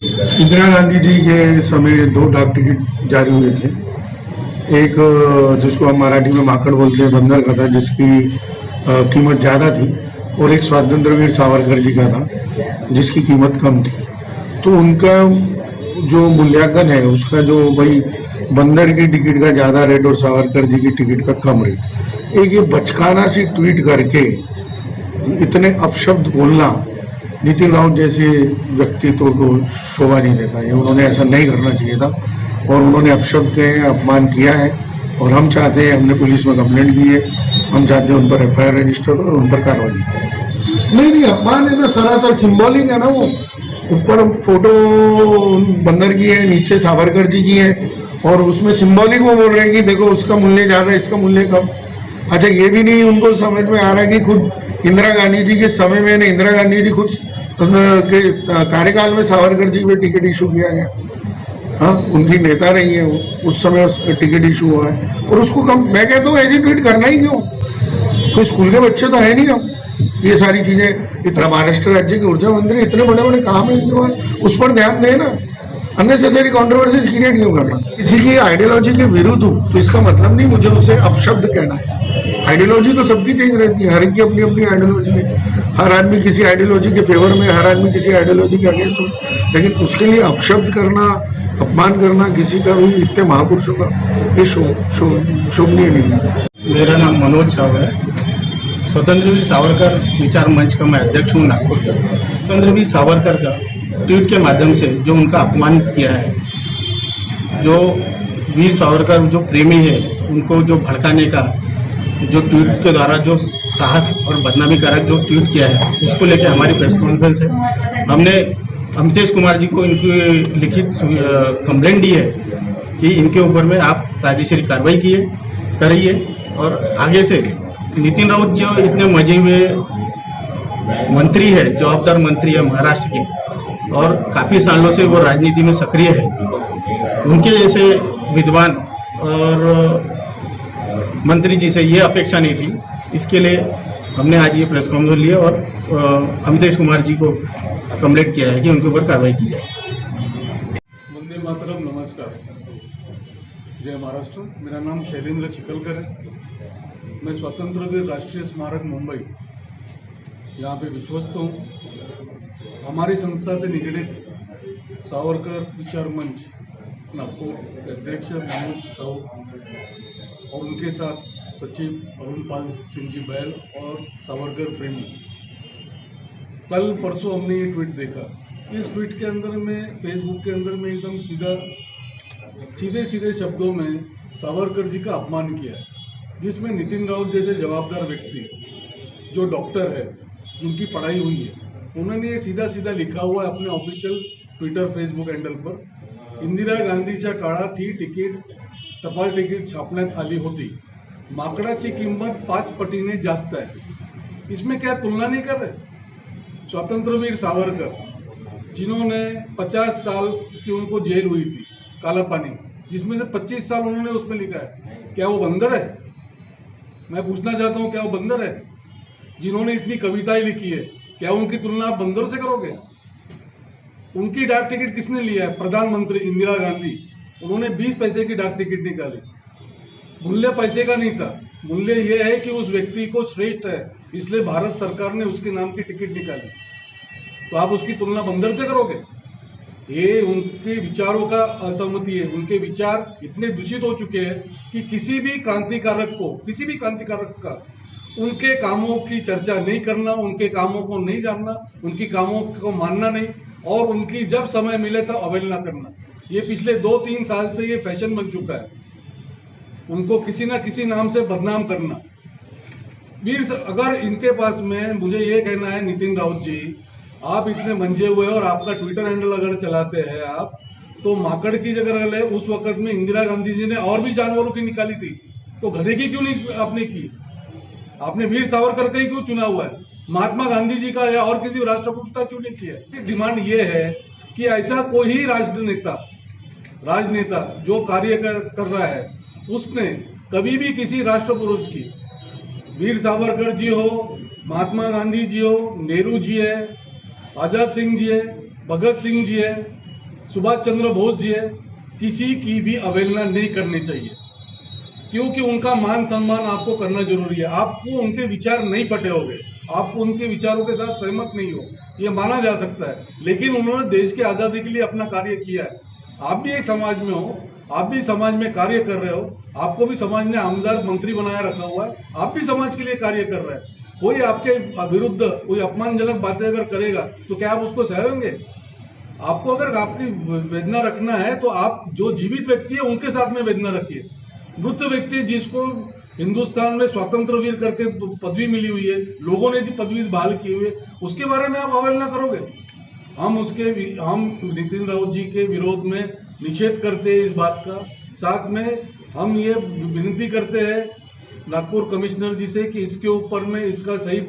इंदिरा गांधी जी के समय दो डाक टिकट जारी हुए थे। एक जिसको हम मराठी में माकड़ बोलते हैं, बंदर का था, जिसकी कीमत ज़्यादा थी, और एक स्वतंत्र वीर सावरकर जी का था जिसकी कीमत कम थी। तो उनका जो मूल्यांकन है उसका, जो भाई बंदर की टिकट का ज़्यादा रेट और सावरकर जी की टिकट का कम रेट, एक ये बचकाना सी ट्वीट करके इतने अपशब्द बोलना नितिन राउत जैसे व्यक्तित्व को शोभा नहीं देता है। उन्होंने ऐसा नहीं करना चाहिए था और उन्होंने अपशब्द कहे, अपमान किया है, और हम चाहते हैं, हमने पुलिस में कंप्लेंट की है, हम चाहते हैं उन पर एफआईआर रजिस्टर हो और उन पर कार्रवाई। नहीं, अपमान है ना, सरासर सिंबॉलिक है ना। वो ऊपर फोटो बंदर की है, नीचे सावरकर जी की है, और उसमें सिंबॉलिक वो बोल रहे हैं कि देखो उसका मूल्य ज्यादा, इसका मूल्य कम। अच्छा, ये भी नहीं उनको समझ में आ रहा है कि खुद इंदिरा गांधी जी के समय में इंदिरा गांधी जी खुद के कार्यकाल में सावरकर जी पे टिकट इशू किया गया। हाँ, उनकी नेता रही है, उस समय टिकट इशू हुआ है, और उसको कम, मैं कहता हूँ ऐसी ट्वीट करना ही क्यों? कोई स्कूल के बच्चे तो है नहीं हम। ये सारी चीजें, इतना महाराष्ट्र राज्य के ऊर्जा मंत्री, इतने बड़े बड़े काम है इनके पास, उस पर ध्यान देना। अननेसेसरी कॉन्ट्रोवर्सीज क्रिएट क्यों करना? किसी की आइडियोलॉजी के विरुद्ध हूँ तो इसका मतलब नहीं मुझे उसे अपशब्द कहना है। आइडियोलॉजी तो सबकी चेंज रहती है, हर एक की अपनी अपनी आइडियोलॉजी है। हर आदमी किसी आइडियोलॉजी के फेवर में, हर आदमी किसी आइडियोलॉजी के अगेंस्ट हो, लेकिन उसके लिए अपशब्द करना, अपमान करना किसी का भी, इतने महापुरुषों का, ये शोभनीय नहीं है। मेरा नाम मनोज साव है। स्वतंत्र वीर सावरकर विचार मंच का मैं अध्यक्ष हूँ नागपुर का। स्वतंत्र वीर सावरकर का ट्वीट के माध्यम से जो उनका अपमान किया है, जो वीर सावरकर जो प्रेमी है उनको जो भड़काने का जो ट्वीट के द्वारा जो साहस और बदनामी कारक जो ट्वीट किया है, उसको लेकर हमारी प्रेस कॉन्फ्रेंस है। हमने अमितेश कुमार जी को इनकी लिखित कंप्लेंट दी है कि इनके ऊपर में आप कायदेशीर कार्रवाई करिए, और आगे से नितिन राउत जो इतने मजे हुए मंत्री है, जवाबदार मंत्री है महाराष्ट्र के, और काफ़ी सालों से वो राजनीति में सक्रिय है, उनके जैसे विद्वान और मंत्री जी से ये अपेक्षा नहीं थी। इसके लिए हमने आज ये प्रेस कॉन्फ्रेंस लिया और अमितेश कुमार जी को कंप्लेंट किया है कि उनके ऊपर कार्रवाई की जाए। वंदे मातरम, नमस्कार, जय महाराष्ट्र। मेरा नाम शैलेंद्र चिकलकर है। मैं स्वतंत्र वीर राष्ट्रीय स्मारक मुंबई यहाँ पे विश्वस्त हूँ। हमारी संस्था से निगडित सावरकर विचार मंच नागपुर के अध्यक्ष मनोज साहू और उनके साथ सचिव अरुण पाल सिंह जी बैल और सावरकर प्रेमी, कल परसों हमने ये ट्वीट देखा। इस ट्वीट के अंदर में, फेसबुक के अंदर में एकदम सीधे शब्दों में सावरकर जी का अपमान किया है, जिसमें नितिन राउत जैसे जवाबदार व्यक्ति जो डॉक्टर है, जिनकी पढ़ाई हुई है, उन्होंने ये सीधा लिखा हुआ है अपने ऑफिशियल ट्विटर फेसबुक हँडल पर, इंदिरा गांधीच्या काळात ही टपाल तिकीट छापण्यात आली होती, माकडाची किंमत 5 पटीने जास्त है। इसमें क्या तुलना नहीं कर रहे? स्वतंत्र वीर सावरकर जिन्होंने 50 साल की उनको जेल हुई थी, काला पानी, जिसमें से 25 साल उन्होंने उसमें लिखा है, क्या वो बंदर है? मैं पूछना चाहता हूं, क्या वो बंदर है? जिन्होंने इतनी कविताएं लिखी है, क्या उनकी तुलना आप बंदर से करोगे? उनकी डाक टिकट किसने लिया है? प्रधानमंत्री इंदिरा गांधी। उन्होंने 20 पैसे की डाक टिकट निकाली। मूल्य पैसे का नहीं था, मूल्य यह है कि उस व्यक्ति को श्रेष्ठ है, इसलिए भारत सरकार ने उसके नाम की टिकट निकाली। तो आप उसकी तुलना बंदर से करोगे? ये उनके विचारों का असहमति है। उनके विचार इतने दूषित हो चुके हैं कि किसी भी क्रांतिकारक का उनके कामों की चर्चा नहीं करना, उनके कामों को नहीं जानना, उनकी कामों को मानना नहीं, और उनकी जब समय मिले तब अवहेलना करना, ये पिछले 2-3 साल से ये फैशन बन चुका है। उनको किसी ना किसी नाम से बदनाम करना। वीर, अगर इनके पास में, मुझे ये कहना है नितिन राउत जी, आप इतने मंजे हुए और आपका ट्विटर हैंडल अगर चलाते हैं आप, तो माकड़ की जगह ले, उस वक्त में इंदिरा गांधी जी ने और भी जानवरों की निकाली थी, तो गधे की क्यों नहीं आपने की? आपने वीर सावरकर का ही क्यों चुना हुआ है? महात्मा गांधी जी का या और किसी राष्ट्रपुरुष का क्यों नहीं किया? डिमांड ये है कि ऐसा कोई ही राजनेता जो कार्य कर रहा है, उसने कभी भी किसी राष्ट्रपुरुष की, वीर सावरकर जी हो, महात्मा गांधी जी हो, नेहरू जी है, आजाद सिंह जी है, भगत सिंह जी है, सुभाष चंद्र बोस जी है, किसी की भी अवहेलना नहीं करनी चाहिए, क्योंकि उनका मान सम्मान आपको करना जरूरी है। आपको उनके विचार नहीं पटे होंगे, आप उनके विचारों के साथ सहमत नहीं हो, ये माना जा सकता है, लेकिन उन्होंने देश की आज़ादी के लिए अपना कार्य किया है। आप भी एक समाज में हो, आप भी समाज में कार्य कर रहे हो, आपको भी समाज ने आमदार मंत्री बनाया रखा हुआ है, आप भी समाज के लिए कार्य कर रहे हैं। कोई आपके विरुद्ध कोई अपमानजनक बातें अगर करेगा तो क्या आप उसको सहेंगे? आपको अगर आपकी वेदना रखना है तो आप जो जीवित व्यक्ति है उनके साथ में वेदना रखिए। मृत व्यक्ति जिसको हिंदुस्तान में स्वतंत्र वीर करके पदवी मिली हुई है, लोगों ने भी पदवी बहाल की हुई है, उसके बारे में आप अवहेलना करोगे? हम नितिन राउत जी के विरोध में निषेध करते हैं इस बात का। साथ में हम ये विनती करते हैं नागपुर कमिश्नर जी से कि इसके ऊपर में इसका सही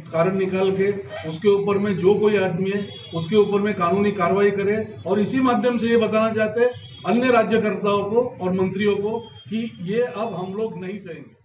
कारण निकाल के उसके ऊपर में जो कोई आदमी है उसके ऊपर में कानूनी कार्रवाई करे। और इसी माध्यम से ये बताना चाहते हैं अन्य राज्यकर्ताओं को और मंत्रियों को कि ये अब हम लोग नहीं सहेंगे।